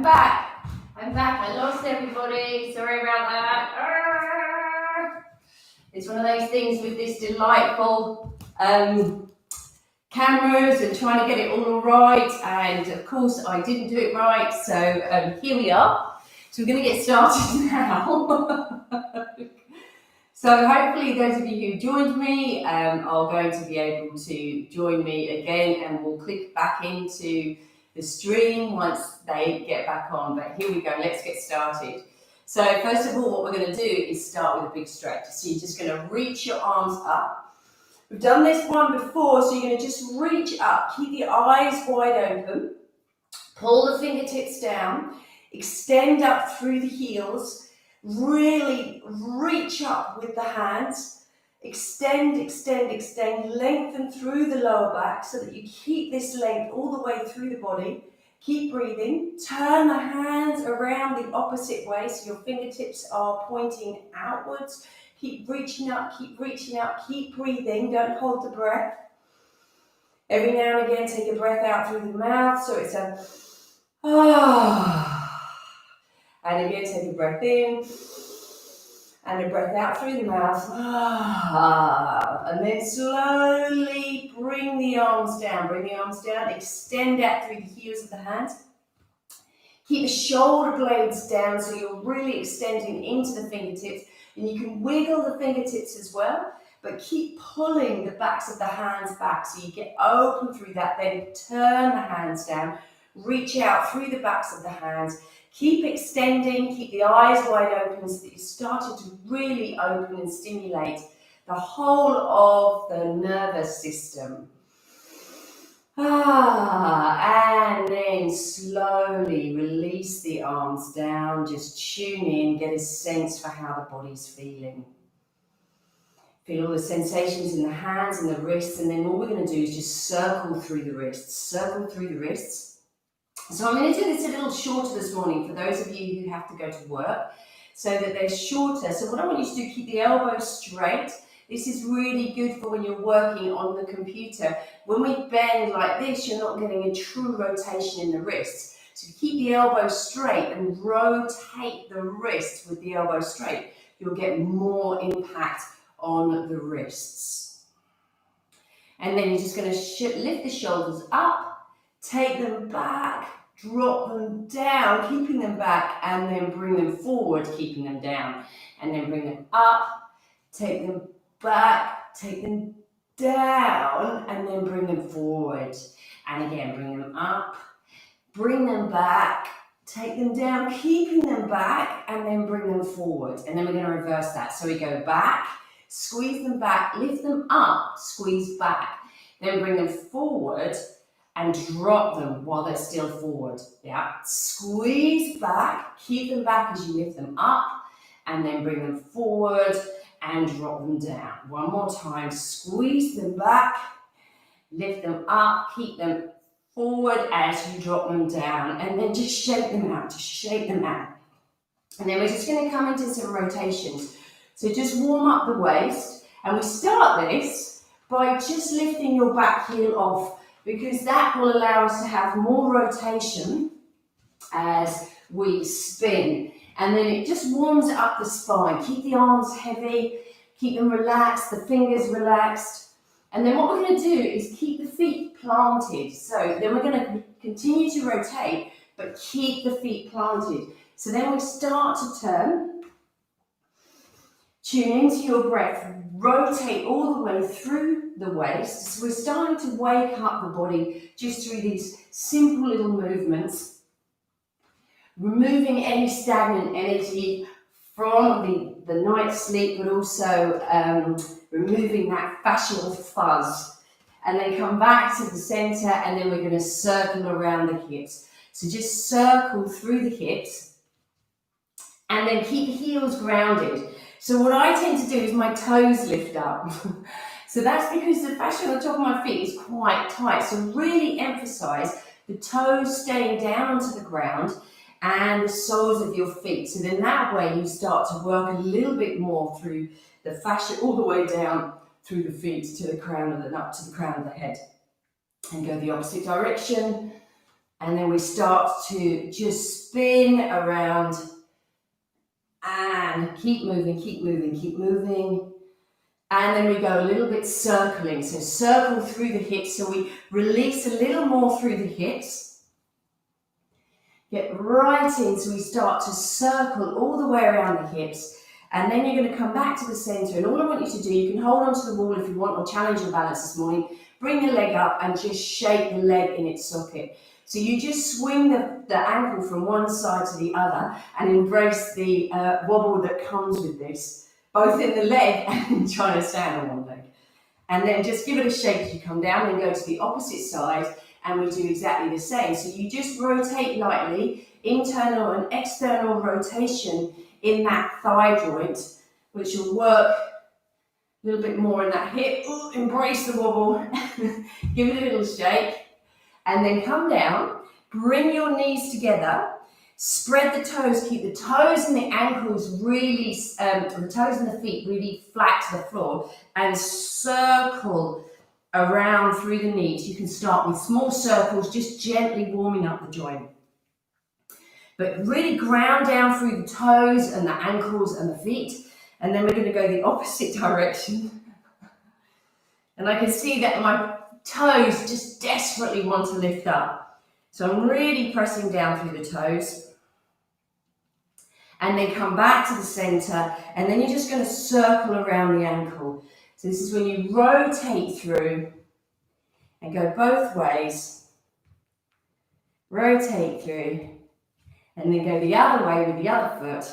I'm back. I lost everybody. Sorry about that. It's one of those things with this delightful cameras and trying to get it all right. And of course, I didn't do it right. So here we are. So we're going to get started now. So hopefully those of you who joined me are going to be able to join me again, and we'll click back into the stream once they get back on. But here we go, let's get started. So first of all, what we're going to do is start with a big stretch. So you're just going to reach your arms up. We've done this one before, so you're going to just reach up, keep the eyes wide open, pull the fingertips down, extend up through the heels, really reach up with the hands, extend, lengthen through the lower back so that you keep this length all the way through the body. Keep breathing. Turn the hands around the opposite way so your fingertips are pointing outwards. Keep reaching up, keep breathing. Don't hold the breath. Every now and again, take a breath out through the mouth. So it's a and again, take a breath in and a breath out through the mouth. And then slowly bring the arms down. Extend out through the heels of the hands. Keep the shoulder blades down so you're really extending into the fingertips. And you can wiggle the fingertips as well, but keep pulling the backs of the hands back so you get open through that. Then turn the hands down. Reach out through the backs of the hands. Keep extending, keep the eyes wide open so that you're starting to really open and stimulate the whole of the nervous system. And then slowly release the arms down. Just tune in, get a sense for how the body's feeling. Feel all the sensations in the hands and the wrists, and then all we're going to do is just circle through the wrists. So I'm going to do this a little shorter this morning for those of you who have to go to work, so that they're shorter. So what I want you to do, keep the elbows straight. This is really good for when you're working on the computer. When we bend like this, you're not getting a true rotation in the wrists. So keep the elbow straight and rotate the wrist with the elbow straight. You'll get more impact on the wrists. And then you're just going to lift the shoulders up, take them back, drop them down, keeping them back, and then bring them forward, keeping them down. And then bring them up, take them back, take them down, and then bring them forward. And again, bring them up, bring them back, take them down, keeping them back, and then bring them forward. And then we're going to reverse that. So we go back, squeeze them back, lift them up, squeeze back. Then bring them forward and drop them while they're still forward. Yeah, squeeze back, keep them back as you lift them up, and then bring them forward and drop them down. One more time, squeeze them back, lift them up, keep them forward as you drop them down, and then just shake them out, And then we're just going to come into some rotations. So just warm up the waist, and we start this by just lifting your back heel off, because that will allow us to have more rotation as we spin. And then it just warms up the spine. Keep the arms heavy, keep them relaxed, the fingers relaxed. And then what we're going to do is keep the feet planted. So then we're going to continue to rotate, but keep the feet planted. So then we start to turn. Tune into your breath. Rotate all the way through the waist. So we're starting to wake up the body just through these simple little movements. Removing any stagnant energy from the night's sleep, but also removing that fascial fuzz. And then come back to the center, and then we're going to circle around the hips. So just circle through the hips, and then keep the heels grounded. So what I tend to do is my toes lift up. So that's because the fascia on the top of my feet is quite tight. So really emphasize the toes staying down onto the ground and the soles of your feet. So then that way you start to work a little bit more through the fascia all the way down through the feet to the crown of the head. And go the opposite direction. And then we start to just spin around and keep moving, keep moving, keep moving. And then we go a little bit circling. So circle through the hips. So we release a little more through the hips. Get right in. So we start to circle all the way around the hips. And then you're going to come back to the center. And all I want you to do, you can hold onto the wall if you want or challenge your balance this morning. Bring the leg up and just shake the leg in its socket. So you just swing the ankle from one side to the other and embrace the wobble that comes with this, both in the leg and trying to stand on one leg. And then just give it a shake as you come down and go to the opposite side, and we do exactly the same. So you just rotate lightly, internal and external rotation in that thigh joint, which will work a little bit more in that hip. Ooh, embrace the wobble, give it a little shake, and then come down, bring your knees together, spread the toes, keep the toes and the ankles really, the toes and the feet really flat to the floor, and circle around through the knees. You can start with small circles, just gently warming up the joint. But really ground down through the toes and the ankles and the feet. And then we're going to go the opposite direction. And I can see that my toes just desperately want to lift up. So I'm really pressing down through the toes. And then come back to the center. And then you're just going to circle around the ankle. So this is when you rotate through and go both ways. Rotate through. And then go the other way with the other foot.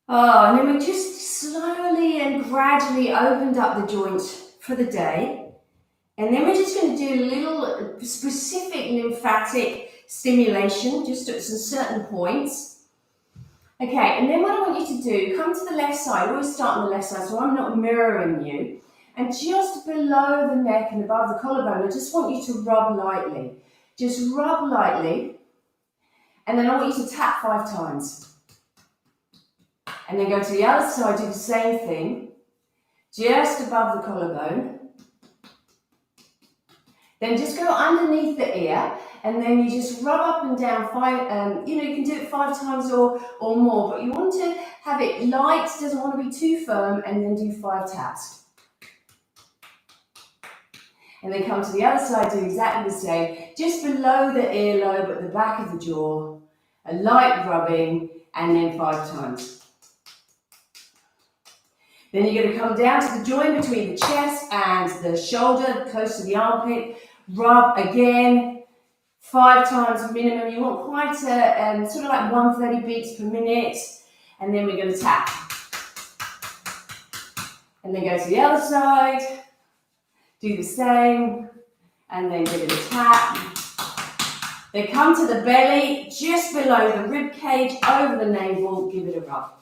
Oh, and then we just slowly and gradually opened up the joints for the day. And then we're just going to do a little specific lymphatic stimulation, just at some certain points. Okay, and then what I want you to do, come to the left side. Always start on the left side, so I'm not mirroring you. And just below the neck and above the collarbone, I just want you to rub lightly. Just rub lightly. And then I want you to tap 5 times. And then go to the other side, do the same thing. Just above the collarbone. Then just go underneath the ear. And then you just rub up and down 5, you can do it 5 times or more. But you want to have it light, doesn't want to be too firm. And then do 5 taps. And then come to the other side, do exactly the same. Just below the earlobe at the back of the jaw, a light rubbing, and then 5 times. Then you're going to come down to the joint between the chest and the shoulder, close to the armpit. Rub again, 5 times minimum. You want quite a, sort of like 130 beats per minute. And then we're going to tap. And then go to the other side. Do the same, and then give it a tap. Then come to the belly, just below the rib cage, over the navel, give it a rub.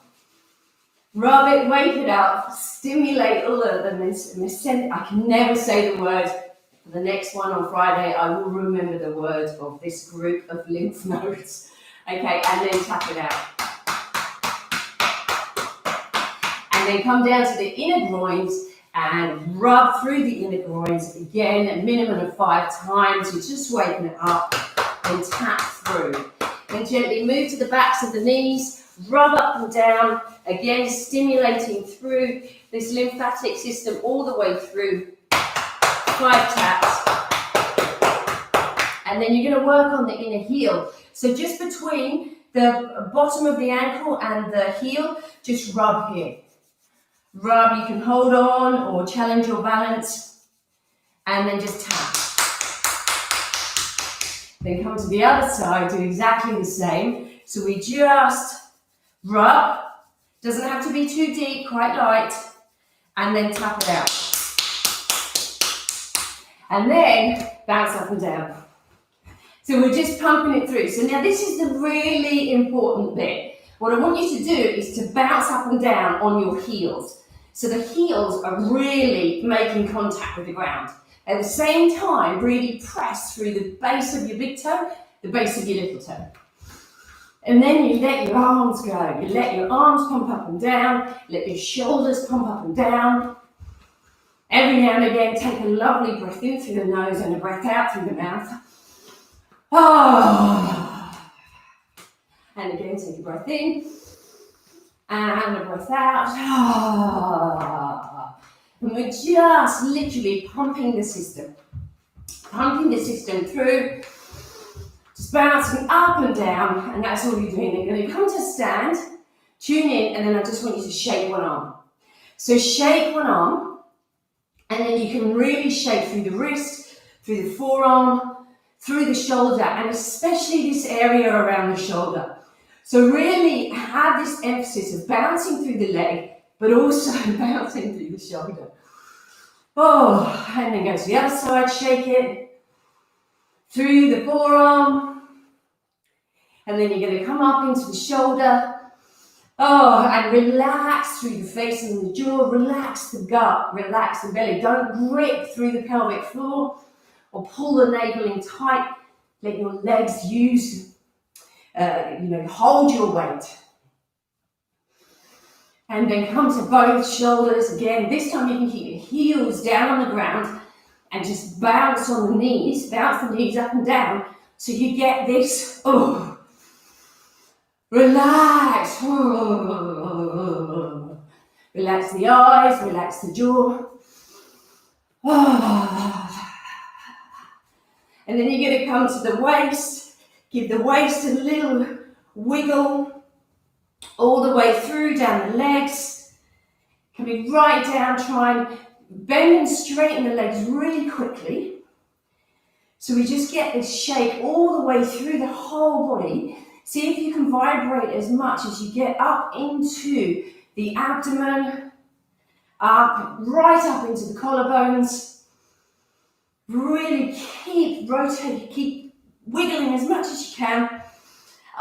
Rub it, wake it up, stimulate all of the I can never say the word. For the next one on Friday, I will remember the word of this group of lymph nodes. Okay, and then tap it out. And then come down to the inner groins, and rub through the inner groins again, a minimum of 5 times. You're just waking it up and tap through. Then gently move to the backs of the knees, rub up and down, again stimulating through this lymphatic system all the way through. 5 taps. And then you're going to work on the inner heel. So just between the bottom of the ankle and the heel, just rub here. Rub, you can hold on or challenge your balance, and then just tap. Then come to the other side, do exactly the same. So we just rub, doesn't have to be too deep, quite light, and then tap it out. And then bounce up and down. So we're just pumping it through. So now this is the really important bit. What I want you to do is to bounce up and down on your heels. So the heels are really making contact with the ground. At the same time, really press through the base of your big toe, the base of your little toe. And then you let your arms go. You let your arms pump up and down, let your shoulders pump up and down. Every now and again, take a lovely breath in through the nose and a breath out through the mouth. Ah. And again, take a breath in and a breath out. Ah. And we're just literally pumping the system through, just bouncing up and down, and that's all you're doing. You're going to come to stand, tune in, and then I just want you to shake one arm. So shake one arm, and then you can really shake through the wrist, through the forearm, through the shoulder, and especially this area around the shoulder. So really have this emphasis of bouncing through the leg, but also bouncing through the shoulder. Oh, and then go to the other side, shake it through the forearm, and then you're going to come up into the shoulder. Oh, and relax through the face and the jaw, relax the gut, relax the belly. Don't grip through the pelvic floor or pull the navel in tight. Let your legs use, hold your weight. And then come to both shoulders again. This time you can keep your heels down on the ground and just bounce on the knees, bounce the knees up and down so you get this, relax. Relax the eyes, relax the jaw. And then you're going to come to the waist. Give the waist a little wiggle all the way through, down the legs. Coming right down, try and bend and straighten the legs really quickly. So we just get this shake all the way through the whole body. See if you can vibrate as much as you get up into the abdomen, right up into the collarbones. Really keep rotating, keep wiggling as much as you can.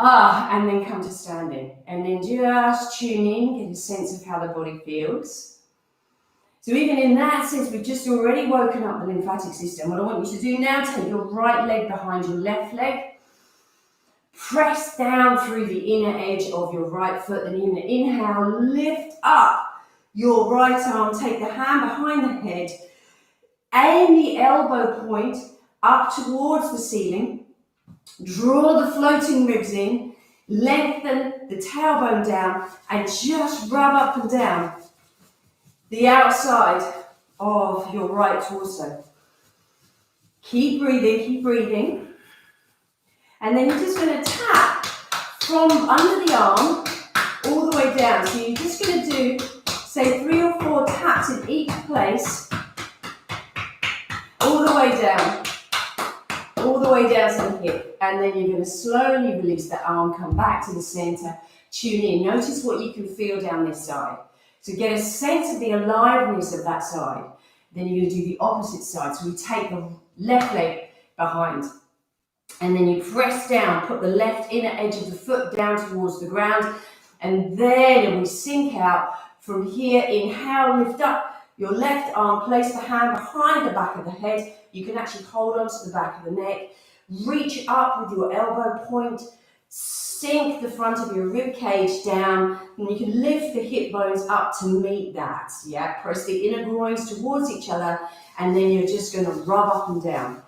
And then come to standing. And then just tune in, get a sense of how the body feels. So even in that sense, we've just already woken up the lymphatic system. What I want you to do now, take your right leg behind your left leg. Press down through the inner edge of your right foot. Then you're going to inhale, lift up your right arm. Take the hand behind the head. Aim the elbow point up towards the ceiling. Draw the floating ribs in, lengthen the tailbone down, and just rub up and down the outside of your right torso. Keep breathing. And then you're just going to tap from under the arm all the way down. So you're just going to do, say, 3 or 4 taps in each place, all the way down. All the way down to the hip, and then you're going to slowly release the arm, come back to the center, tune in. Notice what you can feel down this side. So get a sense of the aliveness of that side. Then you're going to do the opposite side. So we take the left leg behind, and then you press down, put the left inner edge of the foot down towards the ground, and then we sink out. From here, inhale, lift up your left arm, place the hand behind the back of the head. You can actually hold on to the back of the neck. Reach up with your elbow point. Sink the front of your rib cage down. And you can lift the hip bones up to meet that. Yeah, press the inner groins towards each other. And then you're just going to rub up and down.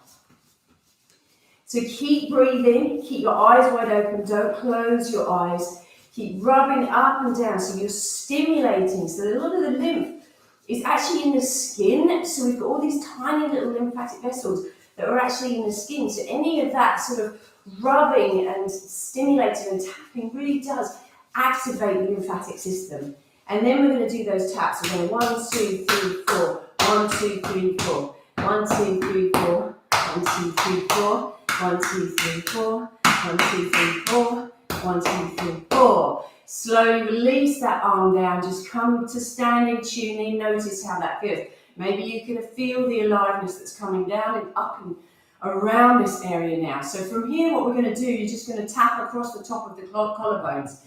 So keep breathing. Keep your eyes wide open. Don't close your eyes. Keep rubbing up and down. So you're stimulating. So a lot of the lymph is actually in the skin. So we've got all these tiny little lymphatic vessels that are actually in the skin. So any of that sort of rubbing and stimulating and tapping really does activate the lymphatic system. And then we're going to do those taps. We're going 1, 2, 3, 4. 1, 2, 3, 4. 1, 2, 3, 4. 1, 2, 3, 4. 1, 2, 3, 4. 1, 2, 3, 4. 1, 2, 3, 4. Slowly release that arm down. Just come to standing, tune in. Notice how that feels. Maybe you can feel the aliveness that's coming down and up and around this area now. So from here, what we're going to do, you're just going to tap across the top of the collarbones.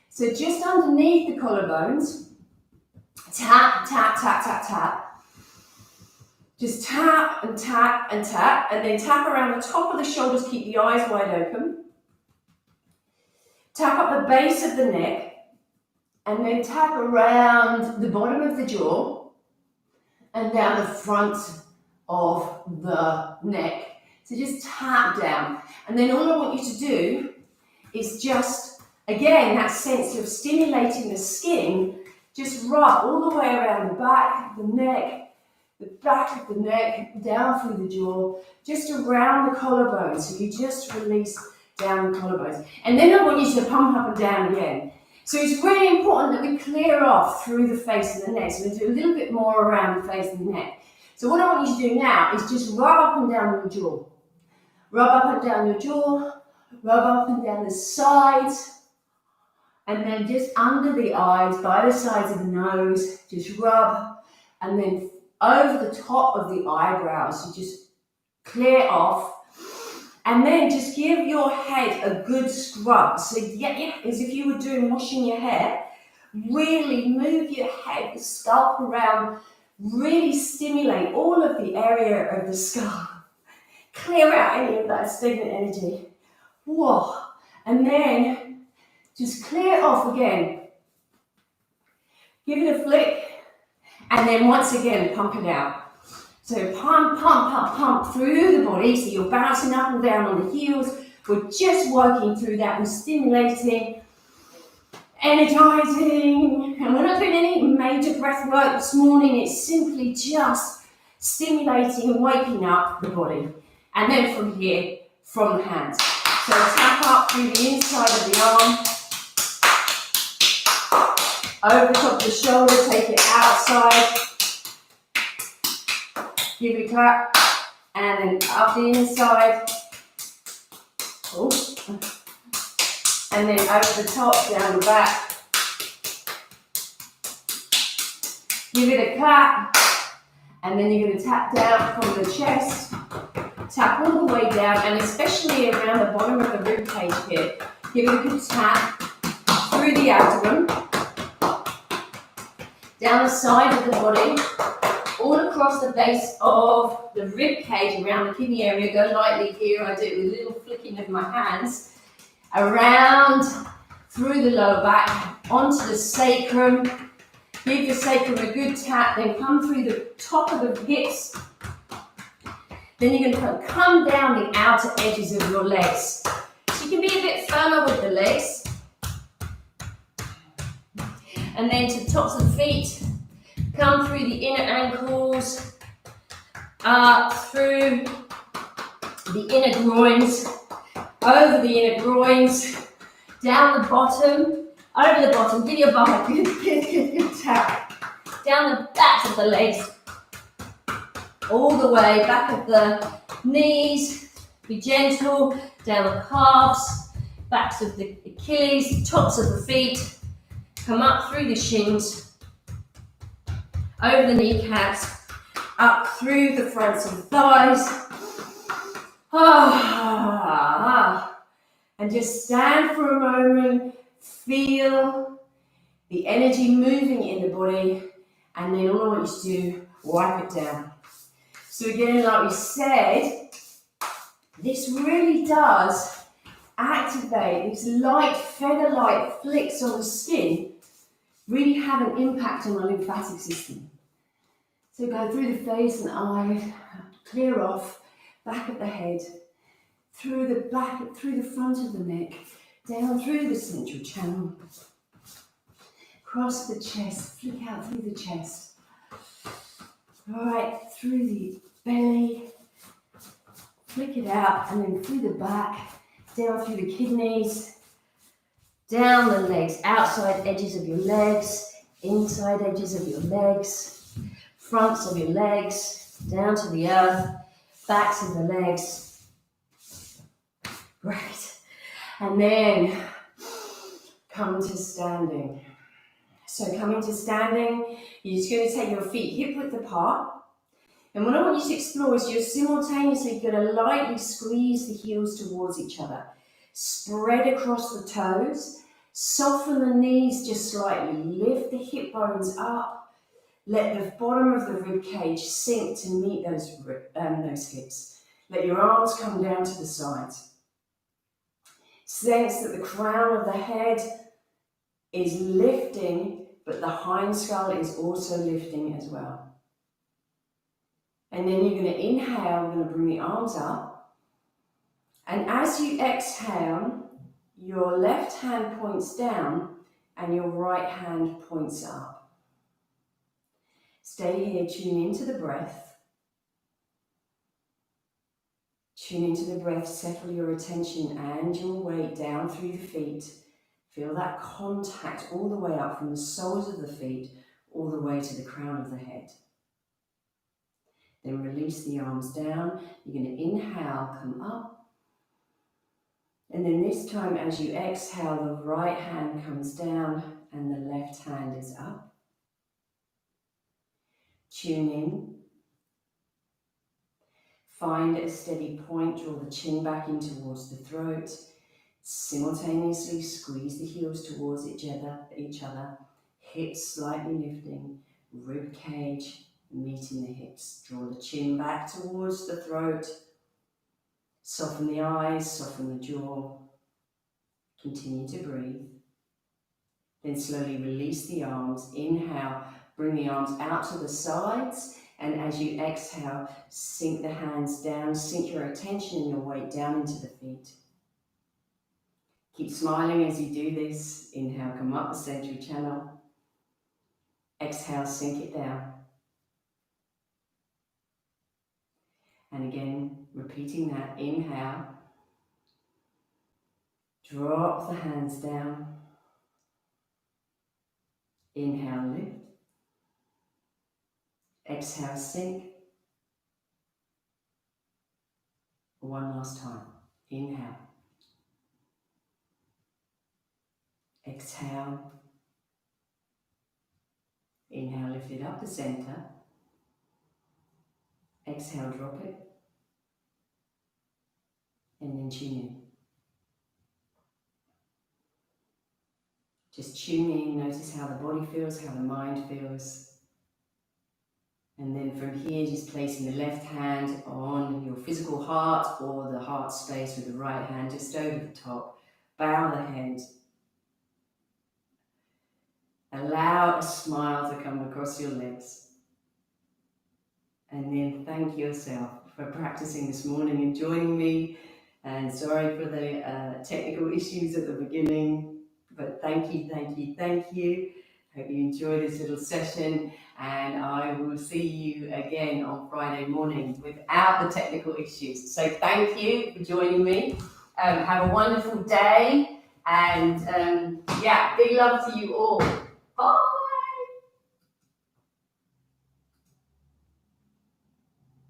So just underneath the collarbones, tap, tap, tap, tap, tap. Just tap and tap and tap, and then tap around the top of the shoulders. Keep the eyes wide open. Tap up the base of the neck, and then tap around the bottom of the jaw and down the front of the neck. So So just tap down. And then all I want you to do is just, again, that sense of stimulating the skin, just rub all the way around the back of the neck, down through the jaw, just around the collarbones. So you just release down the collarbones. And then I want you to pump up and down again. So it's really important that we clear off through the face of the neck. So we'll do a little bit more around the face of the neck. So what I want you to do now is just rub up and down your jaw. Rub up and down your jaw, rub up and down the sides, and then just under the eyes, by the sides of the nose, just rub, and then over the top of the eyebrows, you just clear off, and then just give your head a good scrub. So yeah, as if you were washing your hair, really move your head, the scalp around, really stimulate all of the area of the scalp. Clear out any of that stagnant energy. Whoa. And then just clear off again. Give it a flick. And then once again, pump it out. So pump, pump, pump, pump through the body. So you're bouncing up and down on the heels. We're just working through that. We're stimulating, energizing. And we're not doing any major breath work this morning. It's simply just stimulating and waking up the body. And then from here, from the hands. So tap up through the inside of the arm, over the top of the shoulder, take it outside, give it a clap, and then up the inside, and then over the top, down the back, give it a clap, and then you're going to tap down from the chest. Tap all the way down, and especially around the bottom of the rib cage here. Give it a good tap through the abdomen, down the side of the body, all across the base of the rib cage, around the kidney area. Go lightly here. I do it with a little flicking of my hands. Around, through the lower back, onto the sacrum. Give the sacrum a good tap, then come through the top of the hips. Then you're going to come down the outer edges of your legs. So you can be a bit firmer with the legs. And then to the tops of the feet, come through the inner ankles, up through the inner groins, over the inner groins, down the bottom, over the bottom. Give your bum a good tap. Down the backs of the legs. All the way back of the knees, be gentle, down the calves, backs of the Achilles, tops of the feet, come up through the shins, over the kneecaps, up through the fronts of the thighs, and just stand for a moment, feel the energy moving in the body, and then all I want you to do, wipe it down. So again, like we said, this really does activate, these light, feather-like flicks on the skin really have an impact on the lymphatic system. So go through the face and eyes, clear off, back of the head, through the back, through the front of the neck, down through the central channel, across the chest, flick out through the chest, right through the belly, flick it out, and then through the back, down through the kidneys, down the legs, outside edges of your legs, inside edges of your legs, fronts of your legs, down to the earth, backs of the legs. Great. And then come to standing. So coming to standing, you're just going to take your feet hip width apart. And what I want you to explore is you're simultaneously going to lightly squeeze the heels towards each other. Spread across the toes. Soften the knees just slightly. Lift the hip bones up. Let the bottom of the rib cage sink to meet those hips. Let your arms come down to the sides. Sense that the crown of the head is lifting, but the hind skull is also lifting as well. And then you're going to inhale, we're going to bring the arms up. And as you exhale, your left hand points down and your right hand points up. Stay here, tune into the breath. Tune into the breath, settle your attention and your weight down through the feet. Feel that contact all the way up from the soles of the feet, all the way to the crown of the head. Then release the arms down. You're going to inhale, come up. And then this time as you exhale, the right hand comes down and the left hand is up. Tune in. Find a steady point, draw the chin back in towards the throat. Simultaneously squeeze the heels towards each other. Hips slightly lifting, rib cage meeting the hips. Draw the chin back towards the throat. Soften the eyes, soften the jaw. Continue to breathe. Then slowly release the arms. Inhale, bring the arms out to the sides. And as you exhale, sink the hands down, sink your attention and your weight down into the feet. Keep smiling as you do this. Inhale, come up the central channel. Exhale, sink it down. And again, repeating that. Inhale. Drop the hands down. Inhale, lift. Exhale, sink. One last time. Inhale. Exhale. Inhale, lift it up the center. Exhale, drop it. And then tune in. Just tune in, notice how the body feels, how the mind feels. And then from here, just placing the left hand on your physical heart or the heart space with the right hand just over the top. Bow the head. Allow a smile to come across your lips. And then thank yourself for practicing this morning and joining me. And sorry for the technical issues at the beginning, but thank you, thank you, thank you. Hope you enjoyed this little session, and I will see you again on Friday morning without the technical issues. So thank you for joining me. Have a wonderful day, and yeah, big love to you all. Bye.